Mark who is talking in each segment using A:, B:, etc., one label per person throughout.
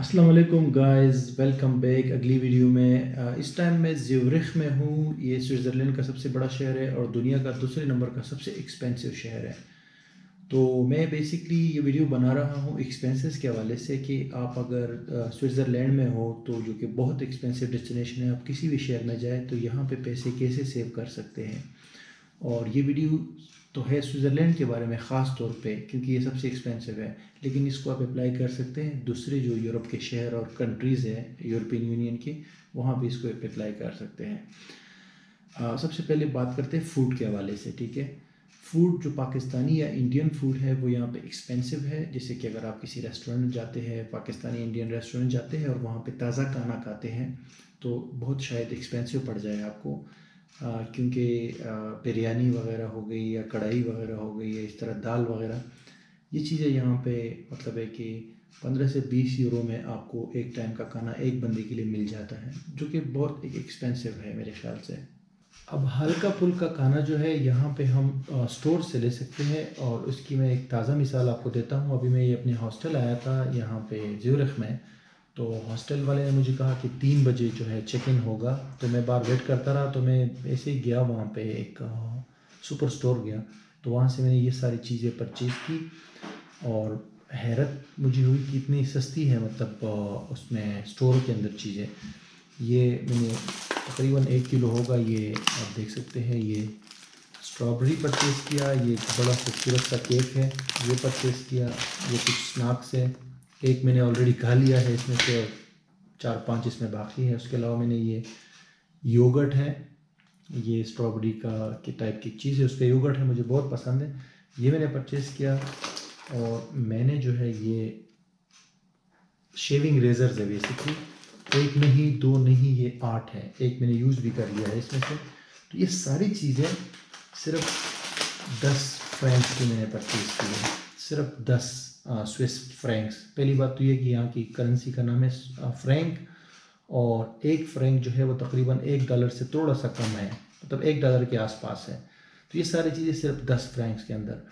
A: अस्सलाम वालेकुम guys, welcome back अगली वीडियो में। इस टाइम मैं ज़्यूरिख में हूँ। ये स्विट्ज़रलैंड का सबसे बड़ा शहर है और दुनिया का दूसरे नंबर का सबसे एक्सपेंसिव शहर है। तो मैं बेसिकली ये वीडियो बना रहा हूँ एक्सपेंसेस के हवाले से कि आप अगर स्विट्ज़रलैंड में हो तो जो कि बहुत एक्सपेंसिव डेस्टिनेशन है, आप किसी भी शहर में जाए तो यहाँ पे पैसे कैसे सेव कर सकते हैं। और ये वीडियो तो है स्विट्ज़रलैंड के बारे में ख़ास तौर पे, क्योंकि ये सबसे एक्सपेंसिव है, लेकिन इसको आप अप्लाई कर सकते हैं दूसरे जो यूरोप के शहर और कंट्रीज़ हैं यूरोपियन यूनियन के, वहाँ भी इसको अप्लाई कर सकते हैं। सबसे पहले बात करते हैं फ़ूड के हवाले से, ठीक है। फ़ूड जो पाकिस्तानी या इंडियन फ़ूड है वो यहाँ पे एक्सपेंसिव है। जैसे कि अगर आप किसी रेस्टोरेंट जाते हैं, पाकिस्तानी इंडियन रेस्टोरेंट जाते हैं और वहाँ पे ताज़ा खाना खाते हैं तो बहुत शायद एक्सपेंसिव पड़ जाए आपको, क्योंकि बिरयानी वगैरह हो गई या कढ़ाई वगैरह हो गई या इस तरह दाल वगैरह, ये चीज़ें यहाँ पे मतलब है कि 15 से 20 यूरो में आपको एक टाइम का खाना एक बंदे के लिए मिल जाता है, जो कि बहुत एक एक्सपेंसिव है मेरे ख़्याल से। अब हल्का फुल्का खाना जो है यहाँ पे हम स्टोर से ले सकते हैं, और उसकी मैं एक ताज़ा मिसाल आपको देता हूँ। अभी मैं ये अपने हॉस्टल आया था यहाँ पे ज़्यूरिख में, तो हॉस्टल वाले ने मुझे कहा कि 3 बजे जो है चेक इन होगा। तो मैं बाहर वेट करता रहा, तो मैं ऐसे ही गया वहाँ पे एक सुपर स्टोर गया, तो वहाँ से मैंने ये सारी चीज़ें परचेज़ की और हैरत मुझे हुई कि इतनी सस्ती है, मतलब उसमें स्टोर के अंदर चीज़ें। ये मैंने तकरीबन 1 किलो होगा, ये आप देख सकते हैं। ये स्ट्रॉबेरी परचेज़ किया, ये एक बड़ा खूबसूरत सा केक है, ये परचेज़ किया। ये कुछ स्नैक्स है, एक मैंने ऑलरेडी खा लिया है इसमें से, और 4-5 इसमें बाकी है। उसके अलावा मैंने ये योगर्ट है, ये स्ट्रॉबेरी का के टाइप की चीज़ है, उसका योगर्ट है, मुझे बहुत पसंद है, ये मैंने परचेज़ किया। और मैंने जो है ये शेविंग रेज़र्स है बेसिकली, एक नहीं, 2 नहीं, ये 8 है, एक मैंने यूज़ भी कर लिया है इसमें से। तो ये सारी चीज़ें सिर्फ 10 फ्रैंक्स की मैंने परचेज़ की है, सिर्फ 10 स्विस फ्रैंक्स। पहली बात तो ये कि यहाँ की करेंसी का नाम है फ्रैंक, और एक फ्रैंक जो है वो तकरीबन $1 से थोड़ा सा कम है, मतलब $1 के आसपास है। तो ये सारी चीज़ें सिर्फ 10 फ्रैंक्स के अंदर।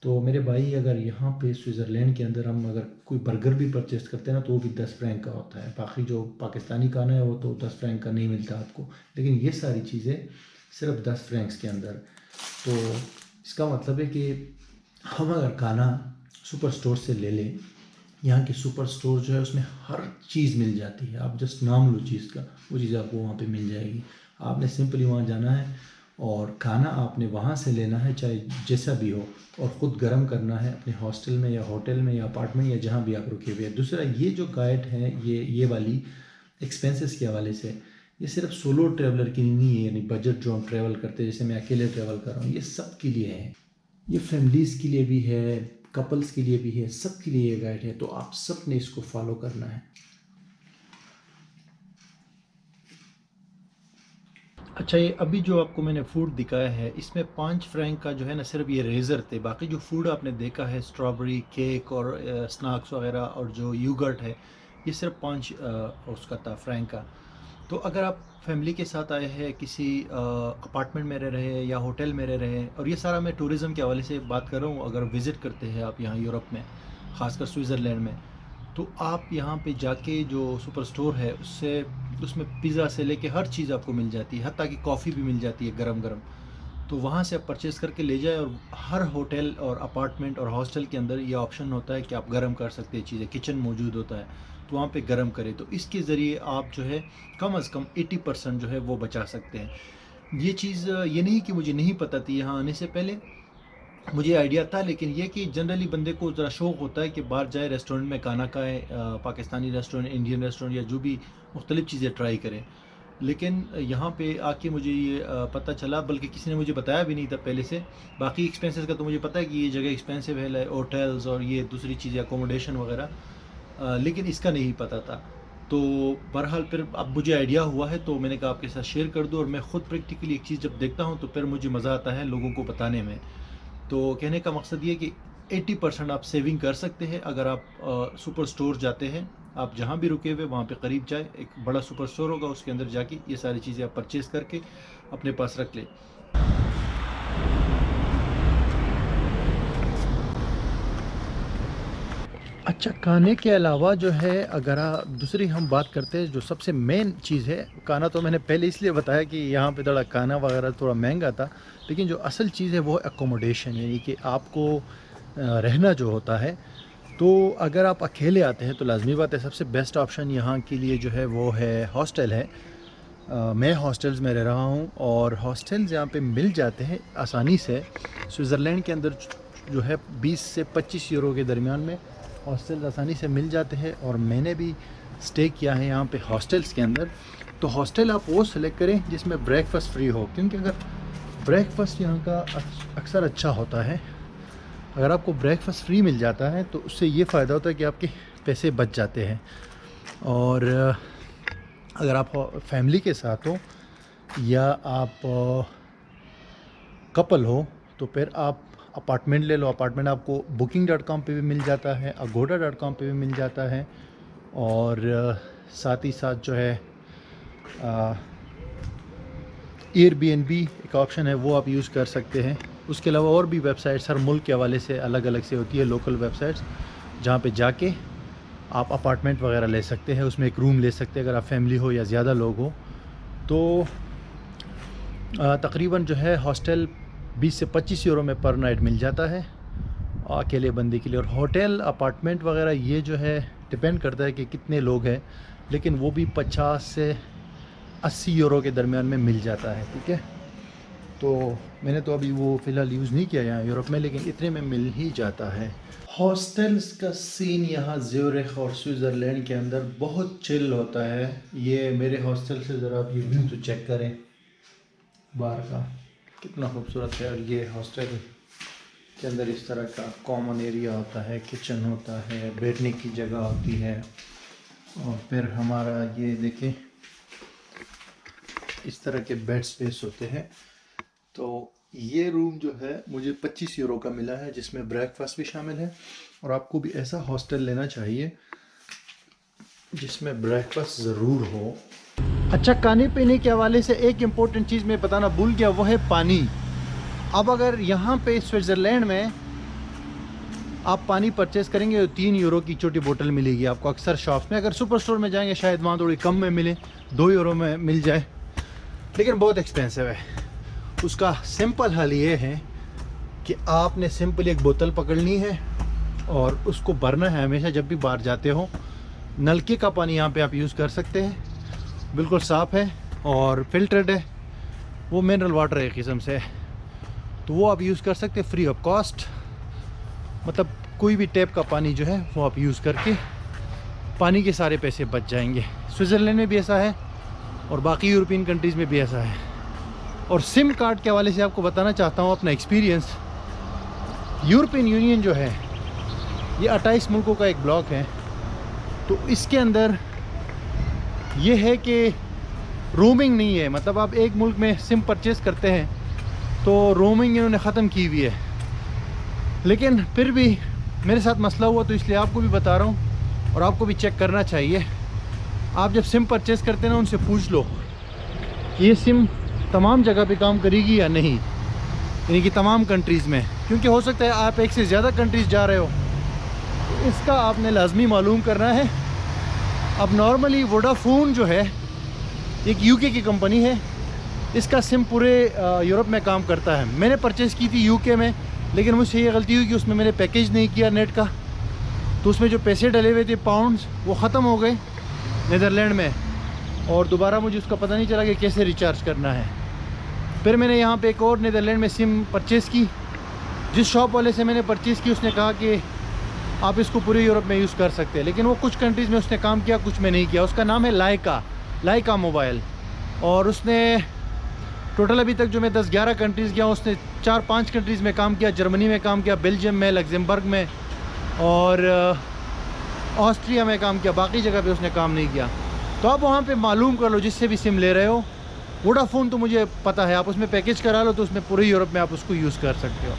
A: तो मेरे भाई, अगर यहाँ पे स्विट्ज़रलैंड के अंदर हम अगर कोई बर्गर भी परचेज़ करते हैं ना, तो वो भी 10 फ्रैंक का होता है। बाकी जो पाकिस्तानी खाना है वो तो 10 फ्रैंक का नहीं मिलता आपको, लेकिन ये सारी चीज़ें सिर्फ 10 फ्रैंक्स के अंदर। तो इसका मतलब है कि हम अगर खाना सुपर स्टोर से ले लें, यहाँ के सुपर स्टोर जो है उसमें हर चीज़ मिल जाती है। आप जस्ट नाम लो चीज़ का, वो चीज़ आपको वहाँ पे मिल जाएगी। आपने सिंपली वहाँ जाना है और खाना आपने वहाँ से लेना है, चाहे जैसा भी हो, और ख़ुद गर्म करना है अपने हॉस्टल में या होटल में या अपार्टमेंट या जहाँ भी आप रुके हुए हैं। दूसरा, ये जो गाइड है, ये वाली एक्सपेंसेस के हवाले से, ये सिर्फ सोलो ट्रैवलर की नहीं है, यानी बजट जो हम ट्रैवल करते हैं, जैसे मैं अकेले ट्रैवल कर रहा हूँ, ये सब के लिए है। ये फैमिलीज़ के लिए भी है, कपल्स के लिए भी है, सब के लिए ये गाइड है। तो आप सब ने इसको फॉलो करना है। अच्छा, ये अभी जो आपको मैंने फ़ूड दिखाया है, इसमें 5 फ्रैंक का जो है ना, सिर्फ ये रेज़र थे। बाकी जो फ़ूड आपने देखा है, स्ट्रॉबेरी केक और स्नैक्स वगैरह और जो योगर्ट है, ये सिर्फ 5 उसका था, फ्रैंक का। तो अगर आप फैमिली के साथ आए हैं, किसी अपार्टमेंट में रह रहे हैं या होटल में रह रहे हैं, और ये सारा मैं टूरिज़म के हवाले से बात कर रहा हूँ, अगर विज़िट करते हैं आप यहाँ यूरोप में, ख़ासकर स्विट्ज़रलैंड में, तो आप यहाँ पे जाके जो सुपर स्टोर है उससे, उसमें पिज़्ज़ा से लेके हर चीज़ आपको मिल जाती है, हत्ता कि कॉफ़ी भी मिल जाती है गरम-गरम। तो वहाँ से आप परचेज़ करके ले जाएँ, और हर होटल और अपार्टमेंट और हॉस्टल के अंदर ये ऑप्शन होता है कि आप गरम कर सकते हैं चीज़ें, किचन मौजूद होता है, तो वहाँ पे गरम करें। तो इसके ज़रिए आप जो है कम से कम 80% जो है वो बचा सकते हैं। ये चीज़ ये नहीं कि मुझे नहीं पता थी यहाँ आने से पहले, मुझे आइडिया था, लेकिन ये कि जनरली बंदे को ज़रा शौक़ होता है कि बाहर जाए, रेस्टोरेंट में खाना खाए, पाकिस्तानी रेस्टोरेंट, इंडियन रेस्टोरेंट या जो भी मुख्तलिफ़ चीज़ें ट्राई करें। लेकिन यहाँ पे आके मुझे ये पता चला, बल्कि किसी ने मुझे बताया भी नहीं था पहले से। बाकी एक्सपेंसेस का तो मुझे पता है कि ये जगह एक्सपेंसिव है, लाइक होटल्स और ये दूसरी चीज़ें, अकोमोडेशन वगैरह, लेकिन इसका नहीं पता था। तो बहरहाल फिर अब मुझे आइडिया हुआ है, तो मैंने कहा आपके साथ शेयर कर दूँ। और मैं ख़ुद प्रैक्टिकली एक चीज़ जब देखता हूँ तो फिर मुझे मज़ा आता है लोगों को बताने में। तो कहने का मकसद ये कि 80% आप सेविंग कर सकते हैं अगर आप सुपर स्टोर जाते हैं। आप जहाँ भी रुके हुए वहाँ पे करीब जाए, एक बड़ा सुपर स्टोर होगा, उसके अंदर जाके ये सारी चीज़ें आप परचेज़ करके अपने पास रख लें। अच्छा, खाने के अलावा जो है अगर दूसरी हम बात करते हैं, जो सबसे मेन चीज़ है, खाना तो मैंने पहले इसलिए बताया कि यहाँ पे थोड़ा खाना वगैरह थोड़ा महंगा था, लेकिन जो असल चीज़ है वो एकोमोडेशन, यानी कि आपको रहना जो होता है। तो अगर आप अकेले आते हैं तो लाजमी बात है सबसे बेस्ट ऑप्शन यहाँ के लिए जो है वो है हॉस्टल है। मैं हॉस्टल्स में रह रहा हूँ और हॉस्टल्स यहाँ पे मिल जाते हैं आसानी से। स्विट्ज़रलैंड के अंदर जो है 20 से 25 यूरो के दरमियान में हॉस्टल्स आसानी से मिल जाते हैं, और मैंने भी स्टे किया है यहाँ पे हॉस्टल्स के अंदर। तो हॉस्टल आप वो सेलेक्ट करें जिसमें ब्रेकफास्ट फ्री हो, क्योंकि अगर ब्रेकफास्ट यहाँ का अक्सर अच्छा होता है। अगर आपको ब्रेकफास्ट फ्री मिल जाता है तो उससे ये फ़ायदा होता है कि आपके पैसे बच जाते हैं। और अगर आप फैमिली के साथ हो या आप कपल हो तो फिर आप अपार्टमेंट ले लो। अपार्टमेंट आपको booking.com पे भी मिल जाता है, agoda.com पे भी मिल जाता है, और साथ ही साथ जो है Airbnb एक ऑप्शन है, वो आप यूज़ कर सकते हैं। उसके अलावा और भी वेबसाइट्स हर मुल्क के हवाले से अलग अलग से होती है, लोकल वेबसाइट्स, जहाँ पे जाके आप अपार्टमेंट वगैरह ले सकते हैं, उसमें एक रूम ले सकते हैं अगर आप फैमिली हो या ज़्यादा लोग हो। तो तकरीबन जो है हॉस्टल 20 से 25 यूरो में पर नाइट मिल जाता है अकेले बंदे के लिए। और होटल अपार्टमेंट वगैरह ये जो है डिपेंड करता है कि कितने लोग हैं, लेकिन वो भी 50 से 80 यूरो के दरमियान में मिल जाता है। ठीक है, तो मैंने तो अभी वो फ़िलहाल यूज़ नहीं किया यहाँ यूरोप में, लेकिन इतने में मिल ही जाता है। हॉस्टल्स का सीन यहाँ ज़्यूरिख और स्विट्ज़रलैंड के अंदर बहुत चिल होता है। ये मेरे हॉस्टल से ज़रा आप ये व्यू तो चेक करें बाहर का, कितना खूबसूरत है। और ये हॉस्टल के अंदर इस तरह का कॉमन एरिया होता है, किचन होता है, बैठने की जगह होती है, और फिर हमारा ये देखें इस तरह के बेड स्पेस होते हैं। तो ये रूम जो है मुझे 25 यूरो का मिला है, जिसमें ब्रेकफास्ट भी शामिल है। और आपको भी ऐसा हॉस्टल लेना चाहिए जिसमें ब्रेकफास्ट ज़रूर हो। अच्छा, खाने पीने के हवाले से एक इम्पोर्टेंट चीज़ मैं बताना भूल गया, वो है पानी। अब अगर यहाँ पे स्विट्ज़रलैंड में आप पानी परचेज़ करेंगे तो 3 यूरो की छोटी बोतल मिलेगी आपको अक्सर शॉप्स में। अगर सुपर स्टोर में जाएंगे शायद वहाँ थोड़ी कम में मिले, 2 यूरो में मिल जाए, लेकिन बहुत एक्सपेंसिव है। उसका सिंपल हल ये है कि आपने सिंपल एक बोतल पकड़नी है और उसको भरना है हमेशा जब भी बाहर जाते हो। नलके का पानी यहाँ पे आप यूज़ कर सकते हैं, बिल्कुल साफ़ है और फिल्टर्ड है, वो मिनरल वाटर है एक किस्म से, तो वो आप यूज़ कर सकते हैं फ्री ऑफ कॉस्ट। मतलब कोई भी टैप का पानी जो है वो आप यूज़ करके पानी के सारे पैसे बच जाएंगे। स्विट्ज़रलैंड में भी ऐसा है और बाकी यूरोपियन कंट्रीज़ में भी ऐसा है। और सिम कार्ड के हवाले से आपको बताना चाहता हूँ अपना एक्सपीरियंस। यूरोपियन यूनियन जो है ये 28 मुल्कों का एक ब्लॉक है, तो इसके अंदर ये है कि रोमिंग नहीं है। मतलब आप एक मुल्क में सिम परचेज़ करते हैं तो रोमिंग इन्होंने ख़त्म की हुई है, लेकिन फिर भी मेरे साथ मसला हुआ तो इसलिए आपको भी बता रहा हूँ, और आपको भी चेक करना चाहिए। आप जब सिम परचेज़ करते हैं ना, उनसे पूछ लो कि ये सिम तमाम जगह पे काम करेगी या नहीं, यानी कि तमाम कंट्रीज़ में, क्योंकि हो सकता है आप एक से ज़्यादा कंट्रीज़ जा रहे हो, तो इसका आपने लाजमी मालूम करना है। अब नॉर्मली वोडाफोन जो है एक यूके की कंपनी है, इसका सिम पूरे यूरोप में काम करता है। मैंने परचेज़ की थी यूके में, लेकिन मुझसे ये गलती हुई कि उसमें मैंने पैकेज नहीं किया नेट का, तो उसमें जो पैसे डले हुए थे पाउंड्स वो ख़त्म हो गए नीदरलैंड में, और दोबारा मुझे उसका पता नहीं चला कि कैसे रिचार्ज करना है। फिर मैंने यहाँ पे एक और नीदरलैंड में सिम परचेज़ की। जिस शॉप वाले से मैंने परचेज़ की उसने कहा कि आप इसको पूरे यूरोप में यूज़ कर सकते हैं, लेकिन वो कुछ कंट्रीज़ में उसने काम किया, कुछ में नहीं किया। उसका नाम है लाइका मोबाइल, और उसने टोटल अभी तक जो मैं 10-11 कंट्रीज़ गया, उसने 4-5 कंट्रीज़ में काम किया। जर्मनी में काम किया, बेल्जियम में, लग्जमबर्ग में और ऑस्ट्रिया में काम किया, बाकी जगह पे उसने काम नहीं किया। तो आप वहाँ पे मालूम कर लो जिससे भी सिम ले रहे हो। वोडाफोन तो मुझे पता है, आप उसमें पैकेज करा लो तो उसमें पूरे यूरोप में आप उसको यूज़ कर सकते हो।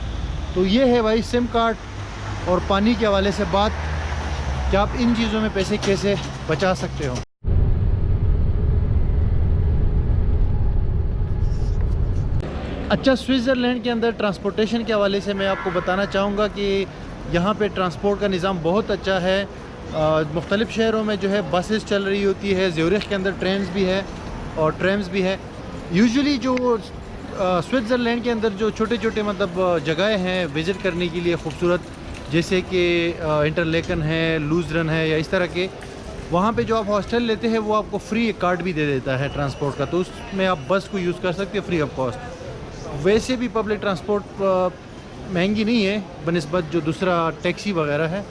A: तो ये है भाई सिम कार्ड और पानी के हवाले से बात, कि आप इन चीज़ों में पैसे कैसे बचा सकते हो। अच्छा, स्विट्ज़रलैंड के अंदर ट्रांसपोर्टेशन के हवाले से मैं आपको बताना चाहूँगा कि यहाँ पे ट्रांसपोर्ट का निज़ाम बहुत अच्छा है। मुख्तलिफ़ शहरों में जो है बसेस चल रही होती है, ज़्यूरिख के अंदर ट्रेन्स भी है और ट्रैम्स भी है। यूजुअली जो स्विट्ज़रलैंड के अंदर जो छोटे छोटे मतलब जगहें हैं विज़िट करने के लिए खूबसूरत, जैसे कि इंटरलेकन है, लूज़रन है या इस तरह के, वहाँ पे जो आप हॉस्टल लेते हैं वो आपको फ्री कार्ड भी दे देता है ट्रांसपोर्ट का, तो उसमें आप बस को यूज़ कर सकते हैं फ्री ऑफ कॉस्ट। वैसे भी पब्लिक ट्रांसपोर्ट महंगी नहीं है बनिस्बत जो दूसरा टैक्सी वगैरह है,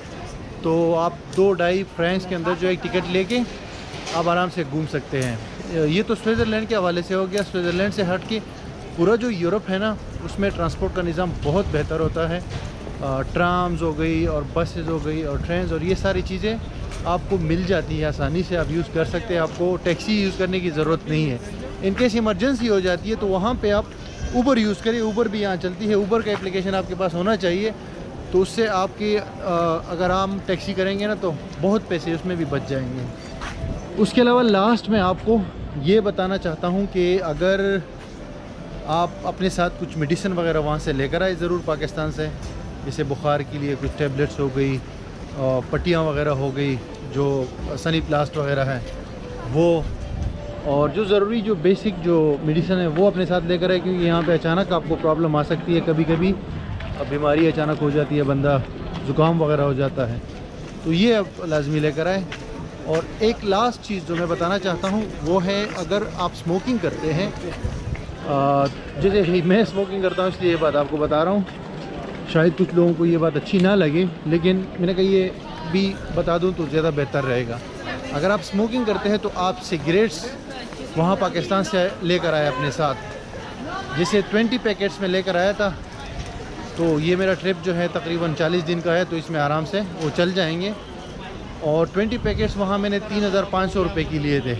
A: तो आप 2-2.5 फ्रेंच के अंदर जो एक टिकट लेके आप आराम से घूम सकते हैं। ये तो स्विट्ज़रलैंड के हवाले से हो गया। स्विट्ज़रलैंड से हट के पूरा जो यूरोप है ना, उसमें ट्रांसपोर्ट का निज़ाम बहुत बेहतर होता है। ट्राम्स हो गई और बसेस हो गई और ट्रेन्स और ये सारी चीज़ें आपको मिल जाती है, आसानी से आप यूज़ कर सकते हैं। आपको टैक्सी यूज़ करने की ज़रूरत नहीं है। इन केस इमरजेंसी हो जाती है तो वहाँ पे आप ऊबर यूज़ करें। ऊबर भी यहाँ चलती है। ऊबर का एप्लीकेशन आपके पास होना चाहिए, तो उससे आपके अगर आप टैक्सी करेंगे ना तो बहुत पैसे उसमें भी बच जाएंगे। उसके अलावा लास्ट में आपको ये बताना चाहता हूँ कि अगर आप अपने साथ कुछ मेडिसिन वगैरह वहाँ से लेकर आए ज़रूर पाकिस्तान से, जैसे बुखार के लिए कुछ टैबलेट्स हो गई, पट्टियाँ वगैरह हो गई, जो सनी प्लास्ट वगैरह है वो, और जो ज़रूरी जो बेसिक जो मेडिसिन है वो अपने साथ लेकर आए, क्योंकि यहाँ पे अचानक आपको प्रॉब्लम आ सकती है। कभी कभी बीमारी अचानक हो जाती है, बंदा ज़ुकाम वगैरह हो जाता है, तो ये अब लाजमी लेकर आए। और एक लास्ट चीज़ जो मैं बताना चाहता हूँ वो है, अगर आप स्मोकिंग करते हैं, जैसे मैं स्मोकिंग करता हूँ इसलिए ये बात आपको बता रहा हूँ, शायद कुछ लोगों को ये बात अच्छी ना लगे, लेकिन मैंने कहा ये भी बता दूँ तो ज़्यादा बेहतर रहेगा। अगर आप स्मोकिंग करते हैं तो आप सिगरेट्स वहाँ पाकिस्तान से लेकर आए अपने साथ। जैसे 20 पैकेट्स में लेकर आया था, तो ये मेरा ट्रिप जो है तकरीबन 40 दिन का है, तो इसमें आराम से वो चल जाएंगे। और 20 पैकेट्स वहाँ मैंने 3,500 रुपये की लिए थे।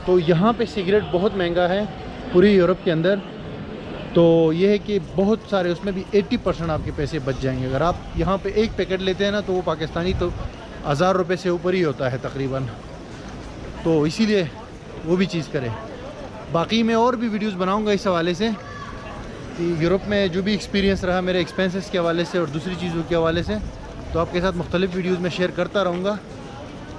A: तो यहाँ पे सिगरेट बहुत महंगा है पूरी यूरोप के अंदर, तो ये है कि बहुत सारे उसमें भी 80% आपके पैसे बच जाएंगे। अगर आप यहाँ पे एक पैकेट लेते हैं ना, तो वो पाकिस्तानी तो 1000 रुपये से ऊपर ही होता है तकरीबन, तो इसीलिए वो भी चीज़ करें। बाकी मैं और भी वीडियोस बनाऊंगा इस हवाले से कि यूरोप में जो भी एक्सपीरियंस रहा मेरे एक्सपेंसेस के हवाले से और दूसरी चीज़ों के हवाले से, तो आपके साथ मुख्तलिफ वीडियोस में शेयर करता रहूँगा।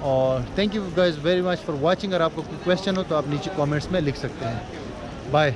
A: और thank you guys very much for watching. अगर आपको कोई क्वेश्चन हो तो आप नीचे कमेंट्स में लिख सकते हैं। बाय।